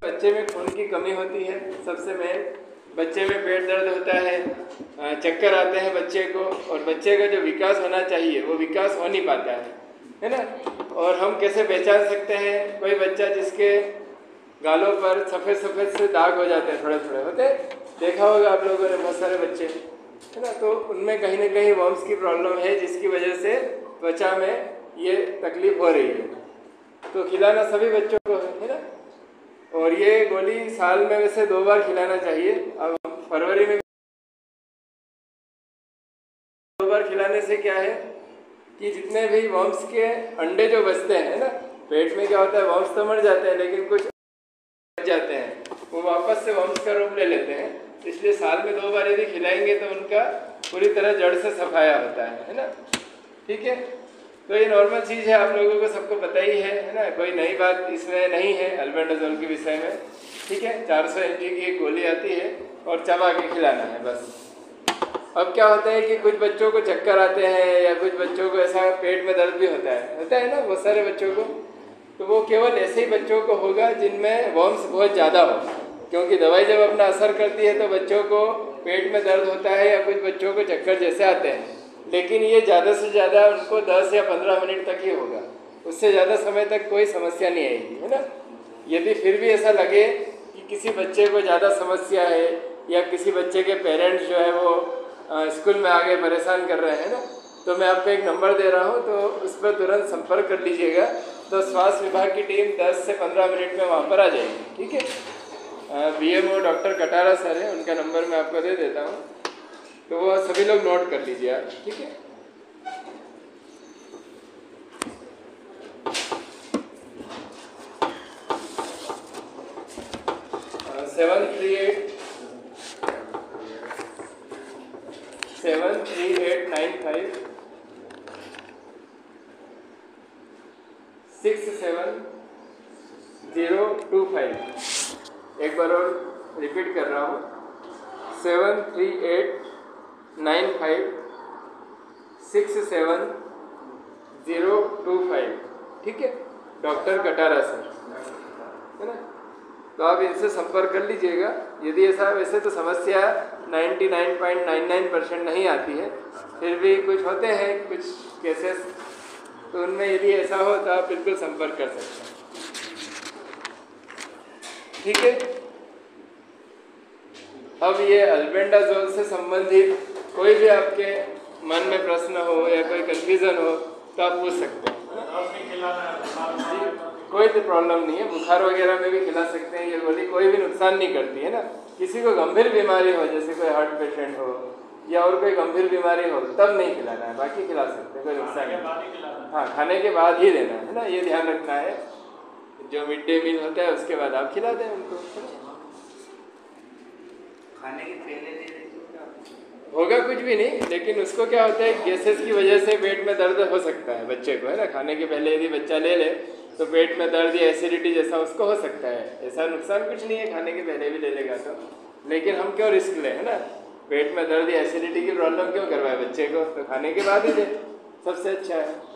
बच्चे में खून की कमी होती है, सबसे मेन बच्चे में पेट दर्द होता है, चक्कर आते हैं बच्चे को, और बच्चे का जो विकास होना चाहिए वो विकास हो नहीं पाता है ना। और हम कैसे पहचान सकते हैं कोई बच्चा जिसके गालों पर सफ़ेद सफ़ेद से दाग हो जाते हैं, थोड़े थोड़े होते हैं, देखा होगा आप लोगों ने बहुत सारे बच्चे, है ना। तो उनमें कहीं ना कहीं वर्म्स की प्रॉब्लम है, जिसकी वजह से त्वचा में ये तकलीफ हो रही है। तो खिलाना सभी बच्चों को है ना। और ये गोली साल में वैसे 2 बार खिलाना चाहिए। अब फरवरी में 2 बार खिलाने से क्या है कि जितने भी वर्म्स के अंडे जो बचते हैं ना, पेट में क्या होता है, वर्म्स तो मर जाते हैं लेकिन कुछ बच जाते हैं, वो वापस से वर्म्स का रूप ले लेते हैं। इसलिए साल में 2 बार यदि खिलाएंगे तो उनका पूरी तरह जड़ से सफाया होता है ना। ठीक है, तो ये नॉर्मल चीज़ है, आप लोगों को सबको पता ही है ना, कोई नई बात इसमें नहीं है अल्बेंडाजोल के विषय में। ठीक है, 400 mg की एक गोली आती है और चबा के खिलाना है बस। अब क्या होता है कि कुछ बच्चों को चक्कर आते हैं या कुछ बच्चों को ऐसा पेट में दर्द भी होता है ना बहुत सारे बच्चों को। तो वो केवल ऐसे ही बच्चों को होगा जिनमें वर्म्स बहुत ज़्यादा हो, क्योंकि दवाई जब अपना असर करती है तो बच्चों को पेट में दर्द होता है या कुछ बच्चों को चक्कर जैसे आते हैं, लेकिन ये ज़्यादा से ज़्यादा उनको 10 या 15 मिनट तक ही होगा, उससे ज़्यादा समय तक कोई समस्या नहीं आएगी, है ना। यदि फिर भी ऐसा लगे कि किसी बच्चे को ज़्यादा समस्या है या किसी बच्चे के पेरेंट्स जो है वो स्कूल में आगे परेशान कर रहे हैं ना, तो मैं आपको एक नंबर दे रहा हूँ, तो उस पर तुरंत संपर्क कर लीजिएगा। तो स्वास्थ्य विभाग की टीम 10 से 15 मिनट में वहाँ पर आ जाएगी। ठीक है, BMO डॉक्टर कटारा सर है, उनका नंबर मैं आपको दे देता हूँ, तो वो सभी लोग नोट कर लीजिए आप। ठीक है, 73895 67025। एक बार और रिपीट कर रहा हूँ, 73895 67025। ठीक है, डॉक्टर कटारा सर, है ना। तो आप इनसे संपर्क कर लीजिएगा। यदि ऐसा, वैसे तो समस्या 99.99% नहीं आती है, फिर भी कुछ होते हैं कुछ केसेस, तो उनमें यदि ऐसा हो तो आप बिल्कुल संपर्क कर सकते हैं। ठीक है, अब ये अल्बेंडाजोल से संबंधित कोई भी आपके मन में प्रश्न हो या कोई कन्फ्यूज़न हो तो आप पूछ सकते हैं। कोई तो प्रॉब्लम नहीं है, बुखार वगैरह में भी खिला सकते हैं। ये गोली कोई भी नुकसान नहीं करती है ना। किसी को गंभीर बीमारी हो, जैसे कोई हार्ट पेशेंट हो या और कोई गंभीर बीमारी हो, तब नहीं खिलाना है, बाकी खिला सकते हैं, कोई नुकसान नहीं। हाँ, खाने के बाद ही देना है ना, ये ध्यान रखना है। जो मिड डे मील होता है उसके बाद आप खिला दें उनको। खाने के पहले होगा कुछ भी नहीं, लेकिन उसको क्या होता है, गैसेस की वजह से पेट में दर्द हो सकता है बच्चे को, है ना। खाने के पहले यदि बच्चा ले ले तो पेट में दर्द या एसिडिटी जैसा उसको हो सकता है। ऐसा नुकसान कुछ नहीं है, खाने के पहले भी ले लेगा तो, लेकिन हम क्यों रिस्क लें, है ना। पेट में दर्द या एसिडिटी की प्रॉब्लम क्यों करवाए बच्चे को, तो खाने के बाद ही दे, सबसे अच्छा है।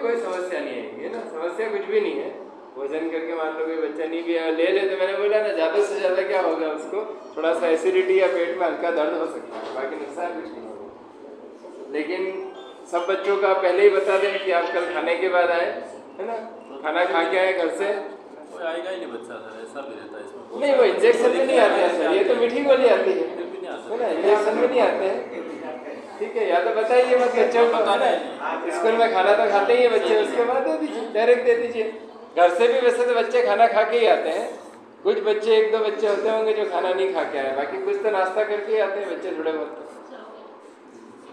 कोई समस्या नहीं आएगी, है ना। समस्या कुछ भी नहीं है। भोजन करके मान लो कोई बच्चा नहीं भी ले ले, तो मैंने बोला ना, ज़्यादा से ज़्यादा क्या होगा, उसको थोड़ा सा एसिडिटी या पेट में हल्का दर्द हो सकता है, बाकी नुकसान कुछ नहीं होगा। लेकिन सब बच्चों को आप पहले ही बता दें कि आप कल खाने के बाद आए, है ना, खाना खा के आए घर से। आएगा ही नहीं बच्चा सर, ऐसा भी रहता है इसमें। नहीं, वो इंजेक्शन में नहीं आते हैं सर, ये तो मीठी गोली आती है ना, इंजेक्शन में नहीं आते हैं। ठीक है, या तो बताइए मत बच्चों को, है ना। स्कूल में खाना तो खाते ही है बच्चे, उसके बाद दे दीजिए, डायरेक्ट दे दीजिए। घर से भी वैसे तो बच्चे खाना खा के ही आते हैं। कुछ बच्चे, 1-2 बच्चे होते होंगे जो खाना नहीं खा के आए, बाकी कुछ तो नाश्ता करके ही आते हैं बच्चे थोड़े बहुत,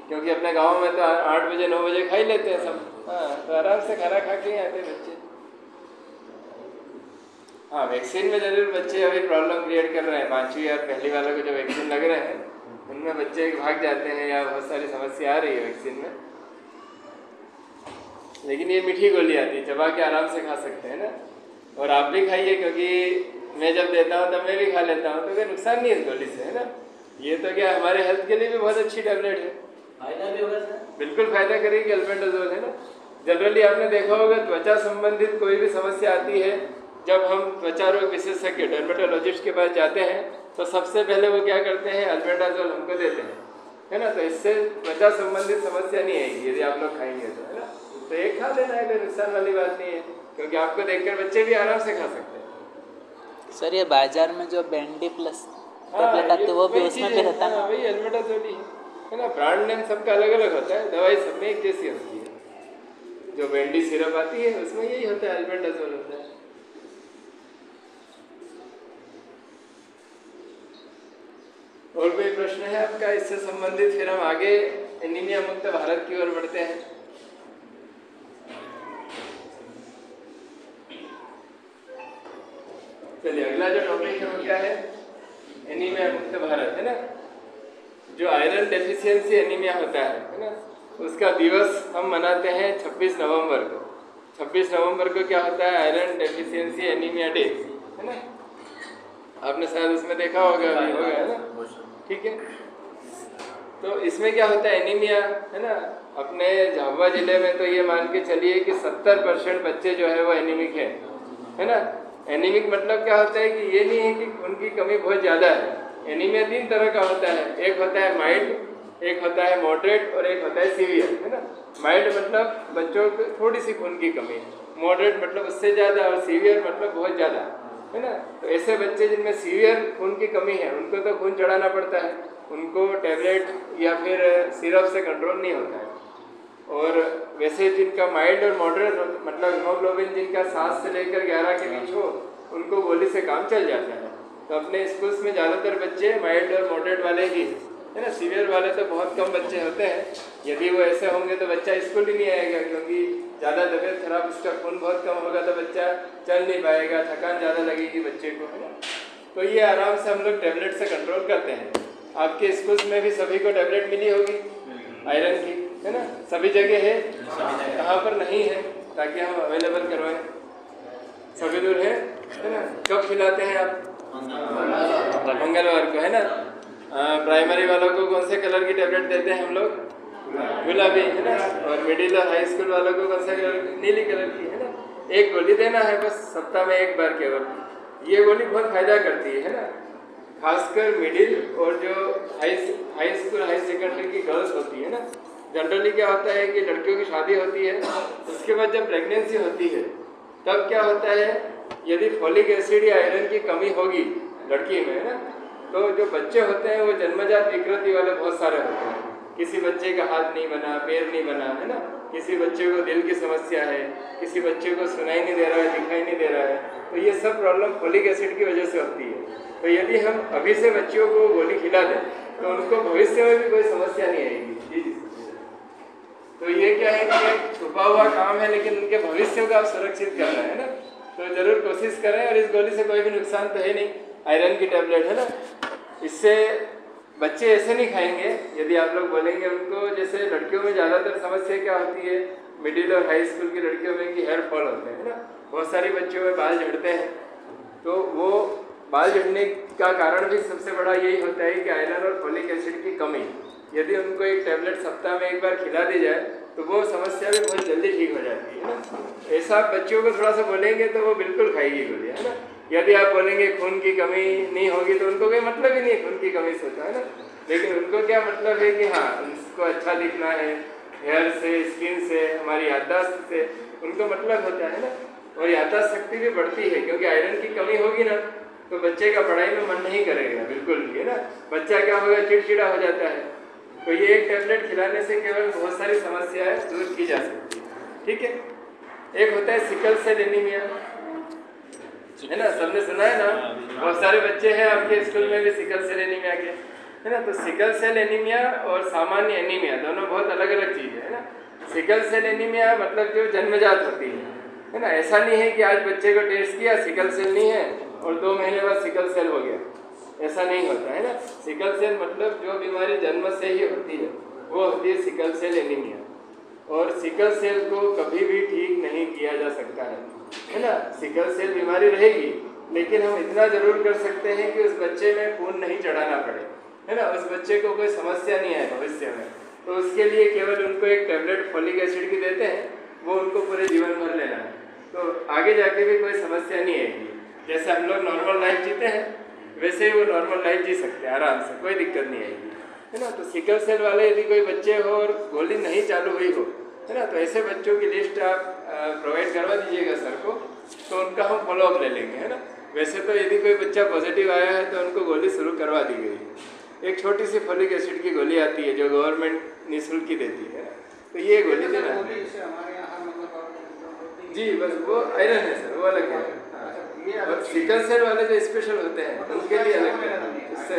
क्योंकि अपने गाँव में तो 8 बजे 9 बजे खा ही लेते हैं सब। हाँ, तो आराम से खाना खा के ही आते हैं बच्चे। हाँ, वैक्सीन में जरूर बच्चे अभी प्रॉब्लम क्रिएट कर रहे हैं। 5वीं और पहली वालों को जो वैक्सीन लग रहे हैं उनमें बच्चे भाग जाते हैं या बहुत सारी समस्या आ रही है वैक्सीन में। लेकिन ये मीठी गोली आती है, चबा के आराम से खा सकते हैं ना। और आप भी खाइए, क्योंकि मैं जब देता हूँ तब मैं भी खा लेता हूँ, तो कोई नुकसान नहीं है इस गोली से, है ना। ये तो क्या हमारे हेल्थ के लिए भी बहुत अच्छी टैबलेट है, फायदा भी होगा सर? बिल्कुल फायदा करेगी अल्बेंडाजोल, है ना। जनरली आपने देखा होगा त्वचा संबंधित कोई भी समस्या आती है, जब हम त्वचा रोग विशेषज्ञ डर्मेटोलॉजिस्ट के पास जाते हैं तो सबसे पहले वो क्या करते हैं, अल्बेंडाजोल हमको देते हैं, है ना। तो इससे त्वचा संबंधित समस्या नहीं आएगी यदि आप लोग खाएंगे तो, है ना। तो एक खा लेना है, कोई नुकसान वाली बात नहीं है, क्योंकि आपको देखकर बच्चे भी आराम से खा सकते हैं। सर ये बाजार में जो बैंडी प्लस हाँ, टैबलेट आती है वो भी वही उसमें चीज़ भी है, रहता है हाँ, ना? वही अल्बेंडाजोल ही है ना। ब्रांड नेम सबका अलग अलग होता है, दवाई सब में एक जैसी होती है। जो बेंडी सिरप आती है उसमें यही होता है, अल्बेंडाजोल होता है। और कोई प्रश्न है आपका इससे संबंधित? फिर हम आगे एनीमिया मुक्त भारत की ओर बढ़ते हैं। चलिए अगला जो टॉपिक है वो क्या है, एनीमिया मुक्त भारत, है ना। जो आयरन डेफिशिएंसी एनीमिया होता है ना, उसका दिवस हम मनाते हैं 26 नवंबर को। 26 नवंबर को क्या होता है, आयरन डेफिशिएंसी एनीमिया डे, है ना। आपने शायद उसमें देखा होगा, अभी होगा, है ना, ठीक है। तो इसमें क्या होता है, एनीमिया, है ना। अपने झाबुआ जिले में तो ये मान के चलिए कि 70% बच्चे जो है वो एनीमिक है ना। एनीमिक मतलब क्या होता है कि ये नहीं है कि खून की कमी बहुत ज़्यादा है। एनीमिया 3 तरह का होता है, एक होता है माइल्ड, एक होता है मॉडरेट और एक होता है सीवियर, है ना। माइल्ड मतलब बच्चों को थोड़ी सी खून की कमी, मॉडरेट मतलब उससे ज़्यादा और सीवियर मतलब बहुत ज़्यादा, है ना। तो ऐसे बच्चे जिनमें सीवियर खून की कमी है उनको तो खून चढ़ाना पड़ता है, उनको टैबलेट या फिर सिरप से कंट्रोल नहीं होता है। और वैसे जिनका माइल्ड और मॉडरेट मतलब हीमोग्लोबिन जिनका 7 से लेकर 11 के बीच हो, उनको गोली से काम चल जाता है। तो अपने स्कूल्स में ज़्यादातर बच्चे माइल्ड और मॉडरेट वाले ही, है ना। सीवियर वाले तो बहुत कम बच्चे होते हैं, यदि वो ऐसे होंगे तो बच्चा स्कूल ही नहीं आएगा, क्योंकि ज़्यादा तबीयत खराब, उसका खून बहुत कम होगा तो बच्चा चल नहीं पाएगा, थकान ज़्यादा लगेगी बच्चे को, है ना। तो ये आराम से हम लोग टैबलेट से कंट्रोल करते हैं। आपके स्कूल्स में भी सभी को टैबलेट मिली होगी आयरन की, है ना। सभी जगह है, कहाँ पर नहीं है, ताकि हम अवेलेबल करवाएं। सभी दूर है ना। कब खिलाते हैं आप? मंगलवार को, है ना। प्राइमरी वालों को कौन से कलर की टैबलेट देते हैं हम लोग? गुलाबी, है ना। और मिडिल और हाई स्कूल वालों को कौन सा कलर? नीली कलर की, है ना। एक गोली देना है बस, सप्ताह में एक बार केवल। ये गोली बहुत फायदा करती है ना। खासकर मिडिल और जो हाई स्कूल हाई सेकेंडरी की गर्ल्स होती है ना। जनरली क्या होता है कि लड़कियों की शादी होती है, उसके बाद जब प्रेगनेंसी होती है तब क्या होता है, यदि फॉलिक एसिड या आयरन की कमी होगी लड़की में, है ना, तो जो बच्चे होते हैं वो जन्मजात विकृति वाले बहुत सारे होते हैं। किसी बच्चे का हाथ नहीं बना, पैर नहीं बना, है ना। किसी बच्चे को दिल की समस्या है, किसी बच्चे को सुनाई नहीं दे रहा है, दिखाई नहीं दे रहा है। तो ये सब प्रॉब्लम फॉलिक एसिड की वजह से होती है। तो यदि हम अभी से बच्चियों को गोली खिला दें तो उनको भविष्य में भी कोई समस्या नहीं आएगी। जी। तो ये क्या है कि एक छुपा हुआ काम है, लेकिन उनके भविष्य को आप सुरक्षित करना है ना। तो जरूर कोशिश करें। और इस गोली से कोई भी नुकसान तो है नहीं, आयरन की टैबलेट, है ना। इससे बच्चे ऐसे नहीं खाएंगे। यदि आप लोग बोलेंगे उनको, जैसे लड़कियों में ज़्यादातर समस्या क्या होती है, मिडिल और हाई स्कूल की लड़कियों में कि हेयर फॉल होते हैं, है ना। बहुत सारी बच्चियों में बाल झड़ते हैं। तो वो बाल झड़ने का कारण भी सबसे बड़ा यही होता है कि आयरन और फॉलिक एसिड की कमी। यदि उनको एक टैबलेट सप्ताह में एक बार खिला दी जाए तो वो समस्या भी बहुत जल्दी ठीक हो जाती है ना। ऐसा आप बच्चियों को थोड़ा सा बोलेंगे तो वो बिल्कुल खाएगी गोली, है ना। यदि आप बोलेंगे खून की कमी नहीं होगी तो उनको कोई मतलब ही नहीं खून की कमी से होता है ना। लेकिन उनको क्या मतलब है कि हाँ, उनको अच्छा दिखना है, हेयर से, स्किन से, हमारी याददाश्त से उनको मतलब होता है ना। और याददाश्त शक्ति भी बढ़ती है, क्योंकि आयरन की कमी होगी ना तो बच्चे का पढ़ाई में मन नहीं करेगा बिल्कुल भी, है ना। बच्चा क्या होगा, चिड़चिड़ा हो जाता है। तो ये एक टैबलेट खिलाने से केवल बहुत सारी समस्याएं दूर की जा सकती है, ठीक है। एक होता है सिकल सेल एनीमिया, है ना, सबने सुना है ना। बहुत सारे बच्चे हैं आपके स्कूल में भी सिकल सेल एनीमिया के, है ना। तो सिकल सेल एनीमिया और सामान्य एनीमिया दोनों बहुत अलग अलग चीज़ है ना। सिकल सेल एनीमिया मतलब जो जन्मजात होती है ना। ऐसा नहीं है कि आज बच्चे को टेस्ट किया सिकल सेल नहीं है और 2 महीने बाद सिकल सेल हो गया, ऐसा नहीं होता है ना। सिकल सेल मतलब जो बीमारी जन्म से ही होती है वो होती है सिकल सेल एनीमिया। और सिकल सेल को कभी भी ठीक नहीं किया जा सकता है ना। सिकल सेल बीमारी रहेगी लेकिन हम इतना जरूर कर सकते हैं कि उस बच्चे में खून नहीं चढ़ाना पड़े, है ना, उस बच्चे को कोई समस्या नहीं आए भविष्य में। तो उसके लिए केवल उनको एक टैबलेट फॉलिक एसिड की देते हैं, वो उनको पूरे जीवन भर लेना है, तो आगे जाके भी कोई समस्या नहीं आएगी। जैसे हम लोग नॉर्मल लाइफ जीते हैं वैसे ही वो नॉर्मल लाइफ जी सकते हैं आराम से, कोई दिक्कत नहीं आएगी, है ना। तो सिकल सेल वाले यदि कोई बच्चे हो और गोली नहीं चालू हुई हो, है ना, तो ऐसे बच्चों की लिस्ट आप प्रोवाइड करवा दीजिएगा सर को, तो उनका हम फॉलोअप ले लेंगे, है ना। वैसे तो यदि कोई बच्चा पॉजिटिव आया है तो उनको गोली शुरू करवा दी गई है। एक छोटी सी फॉलिक एसिड की गोली आती है जो गवर्नमेंट निःशुल्क की देती है, तो ये गोली देना जी, बस वो आयरन है सर, वो अलग है। और सिकल सेल वाले जो स्पेशल होते हैं उनके लिए अलग है, उससे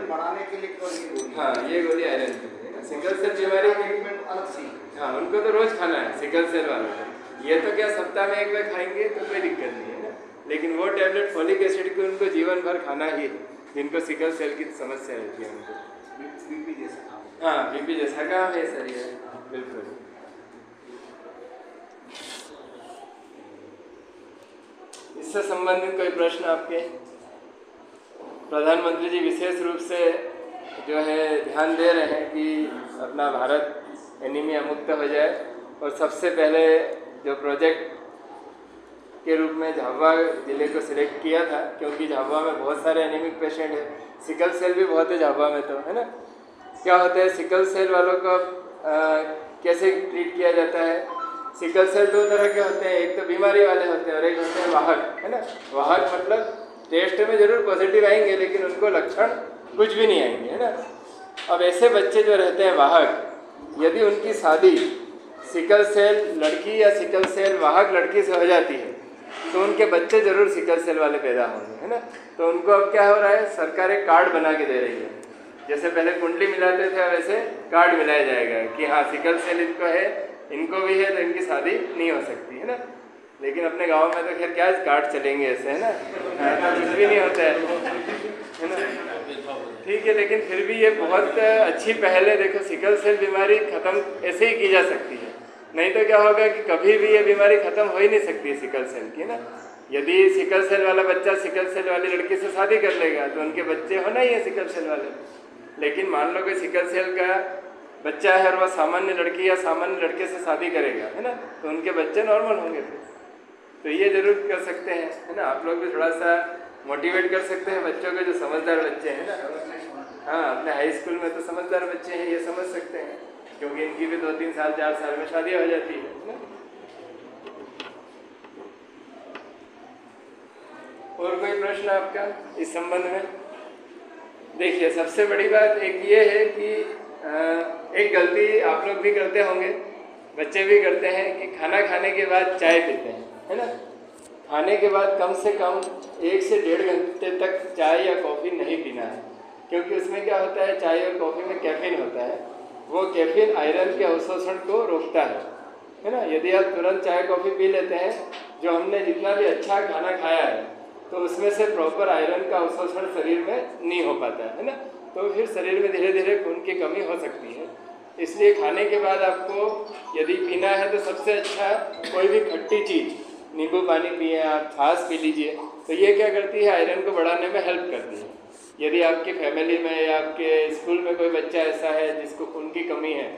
बढ़ाने के लिए हाँ ये गोली आयरन की है। सिकल सेल बीमारी अलग सी, हाँ उनको तो रोज खाना है सिकल सेल वालों को, ये तो क्या सप्ताह में एक बार खाएंगे तो कोई दिक्कत नहीं है ना, लेकिन वो टैबलेट फॉलिक एसिड को उनको जीवन भर खाना ही है जिनको सिकल सेल की समस्या रहती है उनको। बीपी जैसा, हाँ बीपी जैसा काम है सर ये, बिल्कुल। इससे संबंधित कोई प्रश्न आपके? प्रधानमंत्री जी विशेष रूप से जो है ध्यान दे रहे हैं कि अपना भारत एनीमिया मुक्त हो जाए, और सबसे पहले जो प्रोजेक्ट के रूप में झाबुआ ज़िले को सिलेक्ट किया था, क्योंकि झाबुआ में बहुत सारे एनीमिक पेशेंट हैं, सिकल सेल भी बहुत है झाबुआ में, तो है ना। क्या होता है सिकल सेल वालों को कैसे ट्रीट किया जाता है? सिकल सेल दो तरह के होते हैं, एक तो बीमारी वाले होते हैं और एक होते हैं वाहक, है ना। वाहक मतलब टेस्ट में जरूर पॉजिटिव आएंगे लेकिन उनको लक्षण कुछ भी नहीं आएंगे, है ना। अब ऐसे बच्चे जो रहते हैं वाहक, यदि उनकी शादी सिकल सेल लड़की या सिकल सेल वाहक लड़की से हो जाती है तो उनके बच्चे जरूर सिकल सेल वाले पैदा होंगे, है ना। तो उनको अब क्या हो रहा है, सरकार एक कार्ड बना के दे रही है, जैसे पहले कुंडली मिलाते थे वैसे कार्ड मिलाया जाएगा कि हाँ सिकल सेल इनको है, इनको भी है, तो इनकी शादी नहीं हो सकती, है ना। लेकिन अपने गांव में तो खैर क्या कार्ड चलेंगे ऐसे, है ना, तो कुछ भी नहीं होता है ना। ठीक है, लेकिन फिर भी ये बहुत अच्छी पहल है। देखो सिकल सेल बीमारी खत्म ऐसे ही की जा सकती है, नहीं तो क्या होगा कि कभी भी ये बीमारी खत्म हो ही नहीं सकती सिकल सेल की ना। यदि सिकल सेल वाला बच्चा सिकल सेल वाली लड़की से शादी कर लेगा तो उनके बच्चे होना ही है सिकल सेल वाले। लेकिन मान लो कि सिकल सेल का बच्चा है और वह सामान्य लड़की या सामान्य लड़के से शादी करेगा, है ना, तो उनके बच्चे नॉर्मल होंगे फिर। तो ये जरूर कर सकते हैं, है ना। आप लोग भी थोड़ा सा मोटिवेट कर सकते हैं बच्चों के, जो समझदार बच्चे हैं ना। हाँ अपने हाई स्कूल में तो समझदार बच्चे हैं, ये समझ सकते हैं, क्योंकि इनकी भी 2-3 साल 4 साल में शादी हो जाती है ना। और कोई प्रश्न आपका इस संबंध में? देखिए सबसे बड़ी बात एक ये है कि एक गलती आप लोग भी करते होंगे, बच्चे भी करते हैं, कि खाना खाने के बाद चाय पीते हैं, है ना। खाने के बाद कम से कम 1 से 1.5 घंटे तक चाय या कॉफ़ी नहीं पीना है, क्योंकि उसमें क्या होता है, चाय और कॉफ़ी में कैफीन होता है, वो कैफीन आयरन के अवशोषण को रोकता है ना। यदि आप तुरंत चाय कॉफ़ी पी लेते हैं, जो हमने जितना भी अच्छा खाना खाया है, तो उसमें से प्रॉपर आयरन का अवशोषण शरीर में नहीं हो पाता है ना, तो फिर शरीर में धीरे धीरे खून की कमी हो सकती है। इसलिए खाने के बाद आपको यदि पीना है तो सबसे अच्छा कोई भी खट्टी चीज़, नींबू पानी पिए आप, छाछ पी लीजिए, तो ये क्या करती है, आयरन को बढ़ाने में हेल्प करती है। यदि आपकी फैमिली में या आपके स्कूल में कोई बच्चा ऐसा है जिसको खून की कमी है,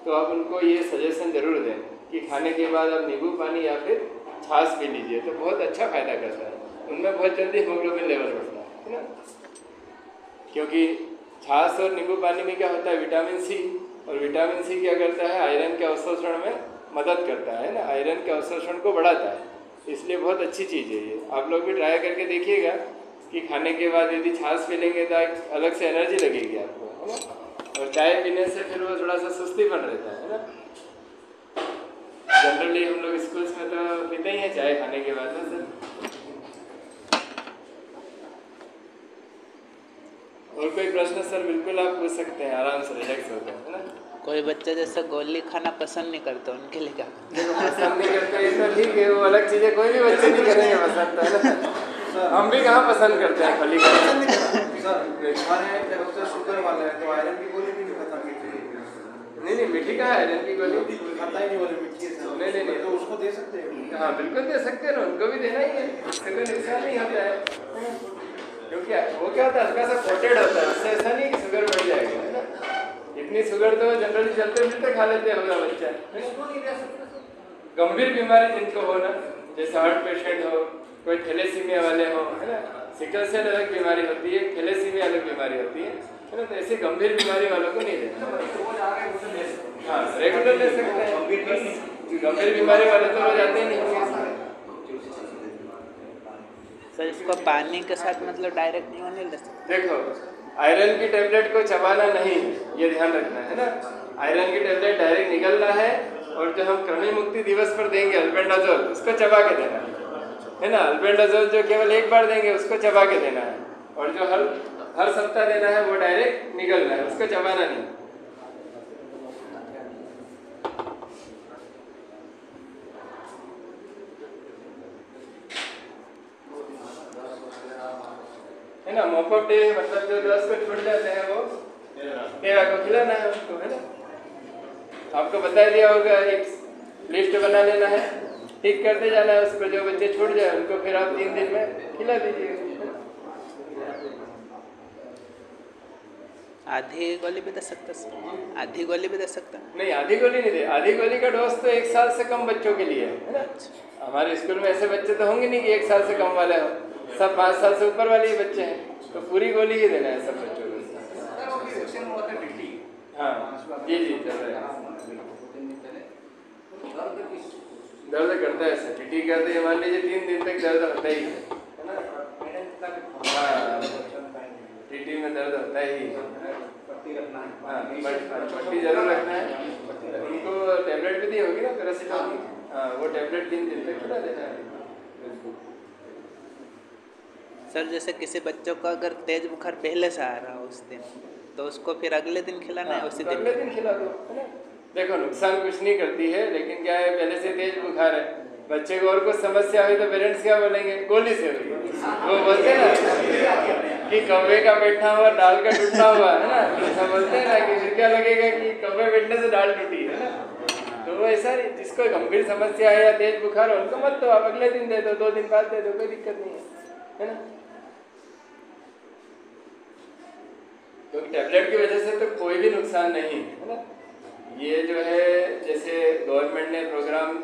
तो आप उनको ये सजेशन ज़रूर दें कि खाने के बाद आप नींबू पानी या फिर छाछ पी लीजिए, तो बहुत अच्छा फ़ायदा करता है। उनमें बहुत जल्दी हीमोग्लोबिन लेवल बढ़ता है ना, क्योंकि छाछ और नींबू पानी में क्या होता है, विटामिन सी, और विटामिन सी क्या करता है, आयरन के अवशोषण में मदद करता है ना, आयरन के अवशोषण को बढ़ाता है। इसलिए बहुत अच्छी चीज़ है ये, आप लोग भी ट्राई करके देखिएगा कि खाने के बाद यदि छाछ पी लेंगे तो अलग से एनर्जी लगेगी आपको, है ना। और चाय पीने से फिर वो थोड़ा सा सुस्तीपन रहता है ना। जनरली हम लोग स्कूल्स में तो पीते ही हैं चाय खाने के बाद ना सर। और कोई प्रश्न सर? बिल्कुल आप पूछ सकते हैं, आराम से रिलैक्स होकर, है ना। कोई बच्चा जैसा गोली खाना पसंद नहीं करता, उनके लिए क्या? पसंद नहीं करते ये तो ठीक है, वो अलग चीज़ है, कोई भी बच्चे नहीं करेंगे पसंद, है ना। हम भी कहाँ पसंद करते हैं खाली खाना। सर हमारे शुगर वाले हैं तो आयरन की गोली भी खत्म की चाहिए, नहीं नहीं, मीठी कहाँ है आयरन की गोली? खाता ही नहीं बोले मिट्टी से। नहीं, तो उसको दे सकते हैं। हाँ बिल्कुल दे सकते हैं ना, उनको भी देना ही है, इससे कोई नुकसान नहीं होता है। क्योंकि वो क्या होता है, हल्का सा कोटेड होता है, उससे ऐसा नहीं कि शुगर बढ़ जाएगा, है ना। इतनी शुगर तो जनरली चलते फिरते खा लेते होगा बच्चा। गंभीर बीमारी जिनको हो ना, जैसे हार्ट पेशेंट हो, कोई थैलेसीमिया वाले हो, है ना, सिकल सेल अलग बीमारी होती है, थैलेसीमिया अलग बीमारी होती है ना, तो ऐसी गंभीर बीमारी वालों को नहीं देना। हाँ रेगुलर ले सकते हैं, गंभीर बीमारी वाले तो रोज आते ही नहीं। सर इसको पानी के साथ मतलब डायरेक्ट नहीं होने ले सकते? देखो आयरन की टेबलेट को चबाना नहीं है, ये ध्यान रखना है ना। आयरन की टेबलेट डायरेक्ट निकलना है, और जो हम कृमि मुक्ति दिवस पर देंगे अल्बेंडाजोल, उसको चबा के देना है ना। अल्बेंडाजोल जो केवल एक बार देंगे उसको चबा के देना है, और जो हर सप्ताह देना है वो डायरेक्ट निकलना है, उसको चबाना नहीं। है ना। मोपअप डे मतलब जो 10 को छूट जाते हैं वो 13 को खिलाना है उसको, है ना। आपको बता दिया होगा, एक लिस्ट बना लेना है, ठीक करते जाना है उसको, जो बच्चे छूट जाए उनको फिर आप 3 दिन में खिला दीजिए। आधी गोली भी दे सकते सर? आधी गोली भी दे सकते हैं? नहीं आधी गोली नहीं दे, आधी गोली का डोज तो 1 साल से कम बच्चों के लिए है ना। हमारे स्कूल में ऐसे बच्चे तो होंगे नहीं कि 1 साल से कम वाले हो, सब 5 साल से ऊपर वाले ही बच्चे हैं, तो पूरी गोली ही देना है सब बच्चों को। हाँ जी चल रहा है। दर्द करता है सर, टीटी करते हैं, मान लीजिए 3 दिन तक दर्द होता ही है ना। हाँ टीटी में दर्द होता ही है। हाँ पट्टी जरूर रखना है। उनको टेबलेट भी दी होगी ना पैरासिटामोल, हाँ वो टेबलेट 3 दिन तक खिला देना है। सर जैसे किसी बच्चों को अगर तेज बुखार पहले से आ रहा हो उस दिन, तो उसको फिर अगले दिन खिलाना है? उसी दिन अगले दिन खिला दो, है ना। देखो नुकसान कुछ नहीं करती है, लेकिन क्या है, पहले से तेज बुखार है, बच्चे को और कुछ समस्या हुई तो पेरेंट्स क्या बोलेंगे, गोली से हुई। वो बोलते हैं ना कि कौवे का बैठा हुआ डाल का टूटना हुआ, है ना, ऐसा बोलते हैं ना कि फिर क्या लगेगा कि कौवे बैठने से डाल टूटी, है ना। तो वो ऐसा नहीं, जिसको गंभीर समस्या है या तेज बुखार हो उनको मत दो, आप अगले दिन दे दो, 2 दिन बाद दे दो, कोई दिक्कत नहीं है ना। क्योंकि टैबलेट की वजह से तो कोई भी नुकसान नहीं है ना। ये जो है जैसे गवर्नमेंट ने प्रोग्राम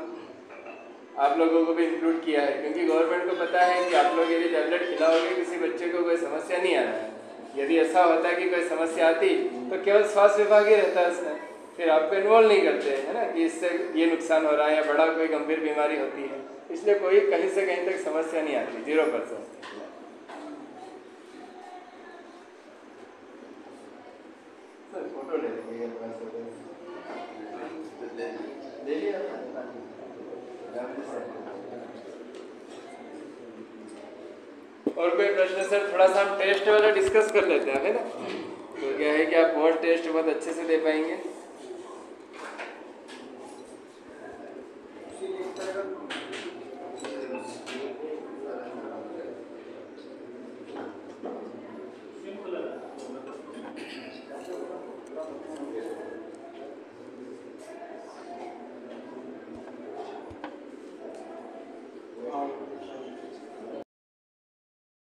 आप लोगों को भी इंक्लूड किया है, क्योंकि गवर्नमेंट को पता है कि आप लोग यदि टैबलेट खिलाओगे किसी बच्चे को कोई समस्या नहीं आना है। यदि ऐसा होता है कि कोई समस्या आती तो केवल स्वास्थ्य विभाग ही रहता है उसमें, फिर आपको इन्वॉल्व नहीं करते, है ना, कि इससे ये नुकसान हो रहा है या बड़ा कोई गंभीर बीमारी होती है, इसलिए कोई कहीं से कहीं तक समस्या नहीं आती, 0%। फोटो ले लिया। और कोई प्रश्न सर? थोड़ा सा हम टेस्ट वाला डिस्कस कर लेते हैं, है ना। तो क्या है कि आप बहुत टेस्ट बहुत अच्छे से दे पाएंगे।